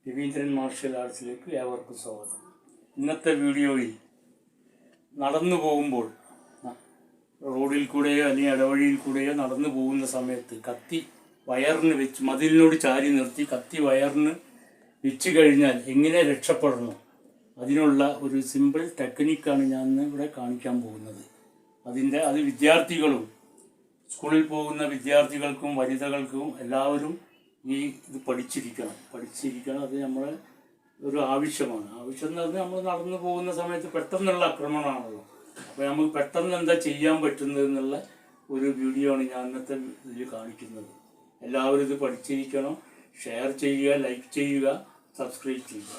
Raveendran marshal ആർട്സിലേക്ക് ഏവർക്കും സ്വാഗതം. ഇന്നത്തെ വീഡിയോയിൽ നടന്നു പോകുമ്പോൾ റോഡിൽ കൂടെയോ അല്ലെങ്കിൽ ഇടവഴിയിൽ കൂടെയോ നടന്നു പോകുന്ന സമയത്ത് കത്തി വയറിന് വെച്ച് മതിലിനോട് ചാരി നിർത്തി കത്തി വയറിന് വെച്ച് കഴിഞ്ഞാൽ എങ്ങനെ രക്ഷപ്പെടണം, അതിനുള്ള ഒരു സിമ്പിൾ ടെക്നിക്കാണ് ഞാൻ ഇവിടെ കാണിക്കാൻ പോകുന്നത്. അത് വിദ്യാർത്ഥികളും സ്കൂളിൽ പോകുന്ന വിദ്യാർത്ഥികൾക്കും വനിതകൾക്കും എല്ലാവരും ഇത് പഠിച്ചിരിക്കണം. അത് നമ്മളെ ഒരു ആവശ്യമാണ്. ആവശ്യം എന്ന് പറഞ്ഞാൽ നമ്മൾ നടന്നു പോകുന്ന സമയത്ത് പെട്ടെന്നുള്ള ആക്രമണമാണല്ലോ. അപ്പോൾ നമുക്ക് പെട്ടെന്ന് എന്താ ചെയ്യാൻ പറ്റുന്നത് എന്നുള്ള ഒരു വീഡിയോ ആണ് ഞാൻ ഇന്നത്തെ ഇതിൽ കാണിക്കുന്നത്. എല്ലാവരും ഇത് പഠിച്ചിരിക്കണം. ഷെയർ ചെയ്യുക, ലൈക്ക് ചെയ്യുക, സബ്സ്ക്രൈബ് ചെയ്യുക.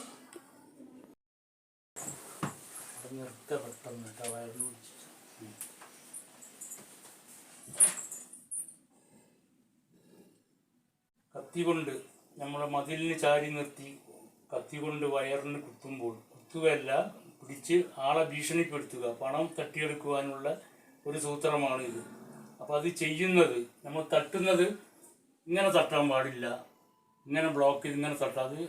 കത്തി കൊണ്ട് നമ്മളെ മതിലിന് ചാരി നിർത്തി കത്തി കൊണ്ട് വയറിന് കുത്തുകയല്ല, പിടിച്ച് ആളെ ഭീഷണിപ്പെടുത്തുക, പണം തട്ടിയെടുക്കുവാനുള്ള ഒരു സൂത്രമാണ് ഇത്. അപ്പോൾ അത് ചെയ്യുന്നത് നമ്മൾ തട്ടുന്നത് ഇങ്ങനെ തട്ടാൻ പാടില്ല, ഇങ്ങനെ ബ്ലോക്ക് ചെയ്ത് ഇങ്ങനെ തട്ടാതെ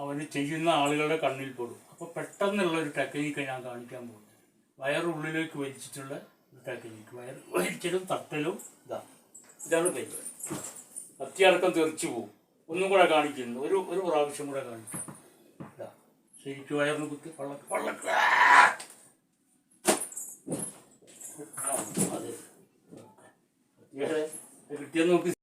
അവന് ചെയ്യുന്ന ആളുകളുടെ കണ്ണിൽ പെടും. അപ്പോൾ പെട്ടെന്നുള്ളൊരു ടെക്നിക്ക് ഞാൻ കാണിക്കാൻ പോകുന്നത്. വയറുള്ളിലേക്ക് വലിച്ചിട്ടുള്ള ഒരു ടെക്നിക്ക്. വയർ വലിച്ചതും തട്ടലും ഇതാണ് പരിപാടി. കത്തിയടക്കം തെറിച്ചു പോകും. ഒന്നും കൂടെ കാണിക്കുന്നു, ഒരു പ്രാവശ്യം കൂടെ കാണിക്കും. ശരിക്കും വയറിന് കുത്തി അതെ കിട്ടിയെന്ന് നോക്കി.